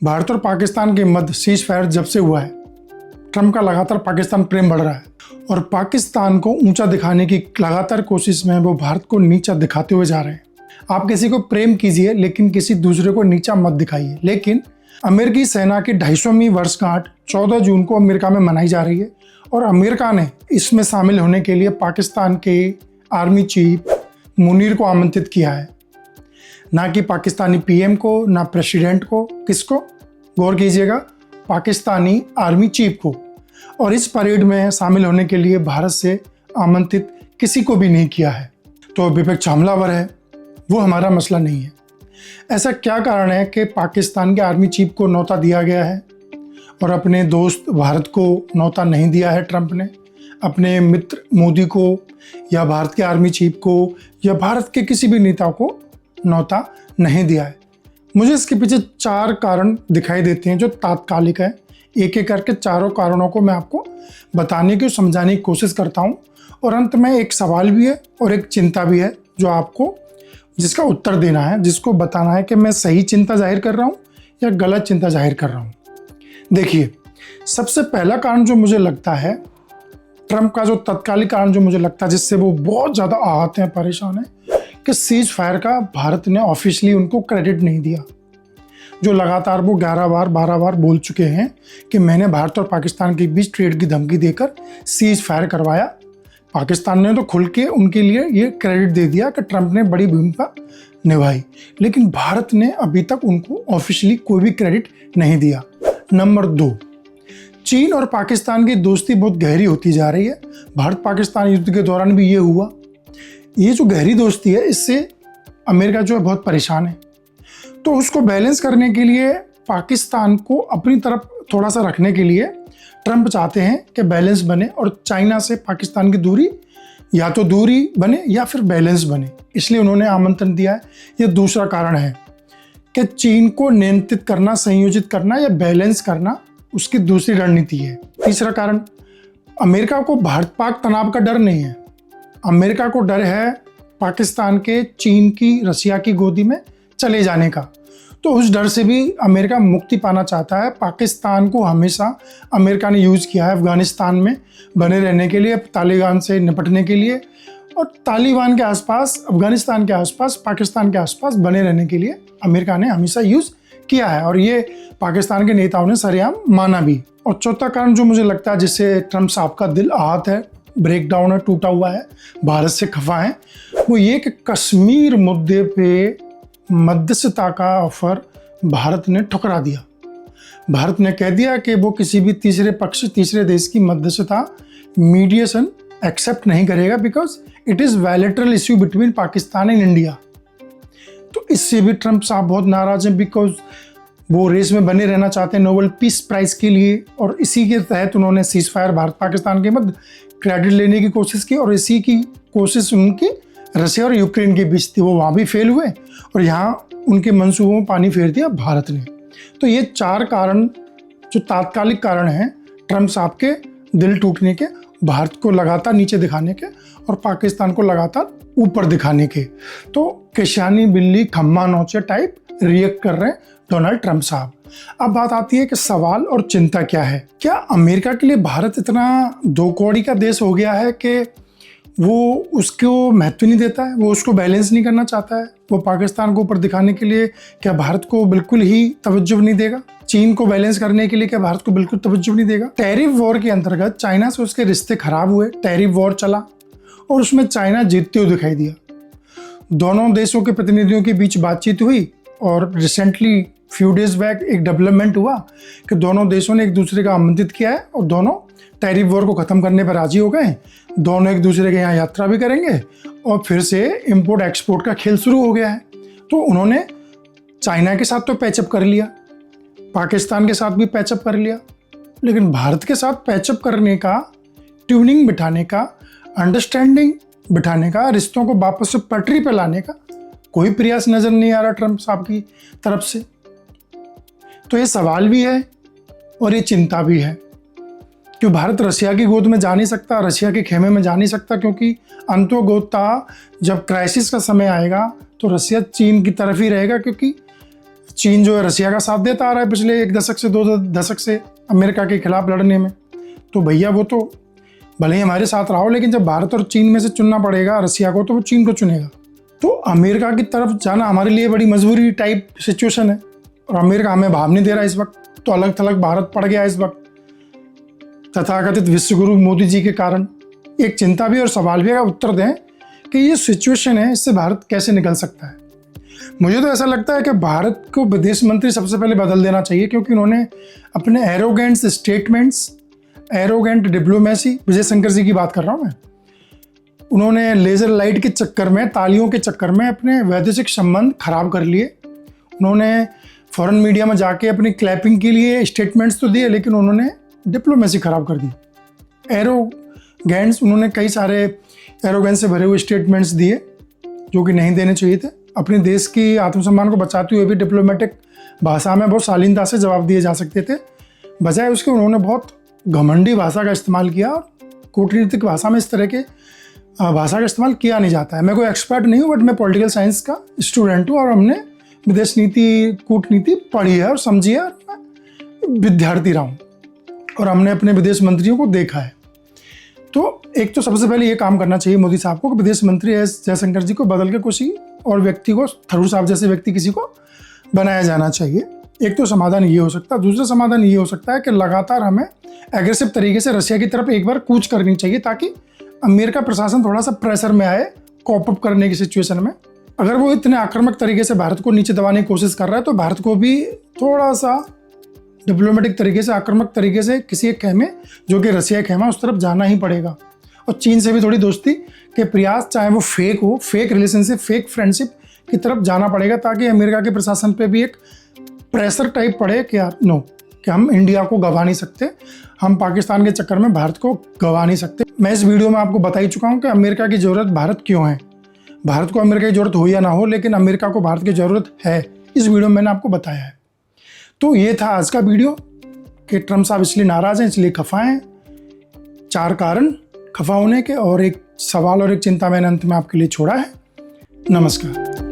भारत और पाकिस्तान के मध्य cease fire जब से हुआ है, ट्रंप का लगातार पाकिस्तान प्रेम बढ़ रहा है और पाकिस्तान को ऊंचा दिखाने की लगातार कोशिश में वो भारत को नीचा दिखाते हुए जा रहे हैं। आप किसी को प्रेम कीजिए लेकिन किसी दूसरे को नीचा मत दिखाइए। लेकिन अमेरिकी सेना की 250वीं वर्षगांठ 14 जून को अमेरिका में मनाई जा रही है और अमेरिका ने इसमें शामिल होने के लिए पाकिस्तान के आर्मी चीफ मुनीर को आमंत्रित किया है, ना कि पाकिस्तानी पीएम को, ना प्रेसिडेंट को। किसको? गौर कीजिएगा, पाकिस्तानी आर्मी चीफ को। और इस परेड में शामिल होने के लिए भारत से आमंत्रित किसी को भी नहीं किया है। तो विपक्ष हमलावर है, वो हमारा मसला नहीं है। ऐसा क्या कारण है कि पाकिस्तान के आर्मी चीफ को न्योता दिया गया है और अपने दोस्त भारत को न्योता नहीं दिया है? ट्रंप ने अपने मित्र मोदी को या भारत के आर्मी चीफ को या भारत के किसी भी नेता को न्योता नहीं दिया है। मुझे इसके पीछे 4 कारण दिखाई देते हैं जो तात्कालिक है। एक एक करके चारों कारणों को मैं आपको बताने की और समझाने की कोशिश करता हूँ और अंत में एक सवाल भी है और एक चिंता भी है जो आपको जिसका उत्तर देना है, जिसको बताना है कि मैं सही चिंता जाहिर कर रहा हूँ या गलत चिंता जाहिर कर रहा हूँ। देखिए, सबसे पहला कारण जो मुझे लगता है, ट्रंप का जो तत्कालिक कारण जो मुझे लगता है जिससे वो बहुत ज़्यादा आहत हैं, परेशान हैं, कि सीज फायर का भारत ने ऑफिशियली उनको क्रेडिट नहीं दिया। जो लगातार वो 11 बार 12 बार बोल चुके हैं कि मैंने भारत और पाकिस्तान के बीच ट्रेड की धमकी देकर सीज फायर करवाया। पाकिस्तान ने तो खुल के उनके लिए ये क्रेडिट दे दिया कि ट्रंप ने बड़ी भूमिका निभाई, लेकिन भारत ने अभी तक उनको ऑफिशियली कोई भी क्रेडिट नहीं दिया। नंबर 2, चीन और पाकिस्तान की दोस्ती बहुत गहरी होती जा रही है। भारत पाकिस्तान युद्ध के दौरान भी ये हुआ। ये जो गहरी दोस्ती है, इससे अमेरिका जो है बहुत परेशान है। तो उसको बैलेंस करने के लिए, पाकिस्तान को अपनी तरफ थोड़ा सा रखने के लिए ट्रंप चाहते हैं कि बैलेंस बने और चाइना से पाकिस्तान की दूरी या तो दूरी बने या फिर बैलेंस बने, इसलिए उन्होंने आमंत्रण दिया है। ये दूसरा कारण है कि चीन को नियंत्रित करना, संयोजित करना या बैलेंस करना उसकी दूसरी रणनीति है। तीसरा कारण, अमेरिका को भारत पाक तनाव का डर नहीं है। अमेरिका को डर है पाकिस्तान के, चीन की, रसिया की गोदी में चले जाने का। तो उस डर से भी अमेरिका मुक्ति पाना चाहता है। पाकिस्तान को हमेशा अमेरिका ने यूज़ किया है अफगानिस्तान में बने रहने के लिए, तालिबान से निपटने के लिए, और तालिबान के आसपास, अफगानिस्तान के आसपास, पाकिस्तान के आसपास बने रहने के लिए अमेरिका ने हमेशा यूज़ किया है और ये पाकिस्तान के नेताओं ने सरेआम माना भी। और चौथा कारण जो मुझे लगता है जिससे ट्रंप साहब का दिल आहत है, ब्रेक डाउन है, टूटा हुआ है, भारत से खफा है, वो ये कि कश्मीर मुद्दे पे मध्यस्थता का ऑफर भारत ने ठुकरा दिया। भारत ने कह दिया कि वो किसी भी तीसरे पक्ष, तीसरे देश की मध्यस्थता, मीडिएशन एक्सेप्ट नहीं करेगा because it is bilateral issue between Pakistan and India. तो इससे भी ट्रंप साहब बहुत नाराज हैं बिकॉज वो रेस में बने रहना चाहते हैं नोबेल पीस प्राइज़ के लिए, और इसी के तहत उन्होंने सीज फायर भारत पाकिस्तान के मध्य क्रेडिट लेने की कोशिश की और इसी की कोशिश उनकी रसिया और यूक्रेन के बीच थी। वो वहाँ भी फेल हुए और यहाँ उनके मंसूबों में पानी फेर दिया भारत ने। तो ये 4 कारण जो तात्कालिक कारण हैं ट्रंप साहब के दिल टूटने के, भारत को लगातार नीचे दिखाने के और पाकिस्तान को लगातार ऊपर दिखाने के। तो किशानी बिल्ली खम्मा नोचे टाइप रिएक्ट कर रहे हैं डोनाल्ड ट्रंप साहब। अब बात आती है कि सवाल और चिंता क्या है। क्या अमेरिका के लिए भारत इतना दो कौड़ी का देश हो गया है कि वो उसको महत्व नहीं देता है, वो उसको बैलेंस नहीं करना चाहता है? वो पाकिस्तान को ऊपर दिखाने के लिए क्या भारत को बिल्कुल ही तवज्जो नहीं देगा? चीन को बैलेंस करने के लिए क्या भारत को बिल्कुल तवज्जो नहीं देगा? टैरिफ वॉर के अंतर्गत चाइना से उसके रिश्ते खराब हुए, टैरिफ वॉर चला और उसमें चाइना जीतते हुए दिखाई दिया। दोनों देशों के प्रतिनिधियों के बीच बातचीत हुई और रिसेंटली फ्यू डेज बैक एक डेवलपमेंट हुआ कि दोनों देशों ने एक दूसरे का आमंत्रित किया है और दोनों टैरिफ वॉर को ख़त्म करने पर राजी हो गए। दोनों एक दूसरे के यहाँ यात्रा भी करेंगे और फिर से इंपोर्ट एक्सपोर्ट का खेल शुरू हो गया है। तो उन्होंने चाइना के साथ तो पैचअप कर लिया, पाकिस्तान के साथ भी पैचअप कर लिया, लेकिन भारत के साथ पैचअप करने का, ट्यूनिंग बिठाने का, अंडरस्टैंडिंग बिठाने का, रिश्तों को वापस से पटरी पर लाने का कोई प्रयास नज़र नहीं आ रहा ट्रंप साहब की तरफ से। तो ये सवाल भी है और ये चिंता भी है कि भारत रसिया की गोद में जा नहीं सकता, रसिया के खेमे में जा नहीं सकता, क्योंकि अंतोगोता जब क्राइसिस का समय आएगा तो रसिया चीन की तरफ ही रहेगा, क्योंकि चीन जो है रसिया का साथ देता आ रहा है पिछले 1 दशक से 2 दशक से अमेरिका के खिलाफ लड़ने में। तो भैया वो तो भले ही हमारे साथ रहा हो, लेकिन जब भारत और चीन में से चुनना पड़ेगा रसिया को तो वो चीन को चुनेगा। तो अमेरिका की तरफ जाना हमारे लिए बड़ी मजबूरी टाइप सिचुएशन है, और अमेरिका हमें भाव नहीं दे रहा इस वक्त। तो अलग थलग भारत पड़ गया इस वक्त तथाकथित विश्वगुरु मोदी जी के कारण। एक चिंता भी और सवाल भी का उत्तर दें कि ये सिचुएशन है, इससे भारत कैसे निकल सकता है। मुझे तो ऐसा लगता है कि भारत को विदेश मंत्री सबसे पहले बदल देना चाहिए, क्योंकि उन्होंने अपने arrogant statements, arrogant diplomacy, Vijay Shankar ji की बात कर रहा हूँ मैं, उन्होंने लेज़र लाइट के चक्कर में, तालियों के चक्कर में अपने वैदेशिक संबंध खराब कर लिए। उन्होंने फॉरेन मीडिया में जाके अपनी क्लैपिंग के लिए स्टेटमेंट्स तो दिए, लेकिन उन्होंने डिप्लोमेसी खराब कर दी। एरोगेंट्स, उन्होंने कई सारे एरोगेंस से भरे हुए स्टेटमेंट्स दिए जो कि नहीं देने चाहिए थे। अपने देश की आत्मसम्मान को बचाते हुए भी डिप्लोमेटिक भाषा में बहुत शालीनता से जवाब दिए जा सकते थे, बजाय उसके उन्होंने बहुत घमंडी भाषा का इस्तेमाल किया। कूटनीतिक भाषा में इस तरह के भाषा का इस्तेमाल किया नहीं जाता है। मैं कोई एक्सपर्ट नहीं हूँ, बट मैं पॉलिटिकल साइंस का स्टूडेंट हूँ और हमने विदेश नीति, कूटनीति पढ़ी है और समझी है, और मैं विद्यार्थी रहा हूँ और हमने अपने विदेश मंत्रियों को देखा है। तो एक तो सबसे पहले ये काम करना चाहिए मोदी साहब को कि विदेश मंत्री एस जयशंकर जी को बदल के किसी और व्यक्ति को, थरूर साहब जैसे व्यक्ति किसी को बनाया जाना चाहिए। एक तो समाधान ये हो सकता है। दूसरा समाधान ये हो सकता है कि लगातार हमें एग्रेसिव तरीके से रशिया की तरफ एक बार कूच करनी चाहिए, ताकि अमेरिका प्रशासन थोड़ा सा प्रेशर में आए कॉप अप करने की सिचुएशन में। अगर वो इतने आक्रामक तरीके से भारत को नीचे दबाने की कोशिश कर रहा है, तो भारत को भी थोड़ा सा डिप्लोमेटिक तरीके से, आक्रामक तरीके से किसी एक खेमे, जो कि रसिया खेमा, उस तरफ जाना ही पड़ेगा। और चीन से भी थोड़ी दोस्ती के प्रयास, चाहे वो फेक हो, फेक रिलेशनशिप, फेक फ्रेंडशिप की तरफ जाना पड़ेगा, ताकि अमेरिका के प्रशासन पे भी एक प्रेशर टाइप पड़े कि यार नो, कि हम इंडिया को गवा नहीं सकते, हम पाकिस्तान के चक्कर में भारत को गवा नहीं सकते। मैं इस वीडियो में आपको बता ही चुका हूँ कि अमेरिका की ज़रूरत भारत क्यों है। भारत को अमेरिका की ज़रूरत हो या ना हो, लेकिन अमेरिका को भारत की ज़रूरत है। इस वीडियो में मैंने आपको बताया है। तो ये था आज का वीडियो कि ट्रम्प साहब इसलिए नाराज़ हैं, इसलिए खफा हैं। 4 कारण खफा होने के, और एक सवाल और एक चिंता मैंने अंत में आपके लिए छोड़ा है। नमस्कार।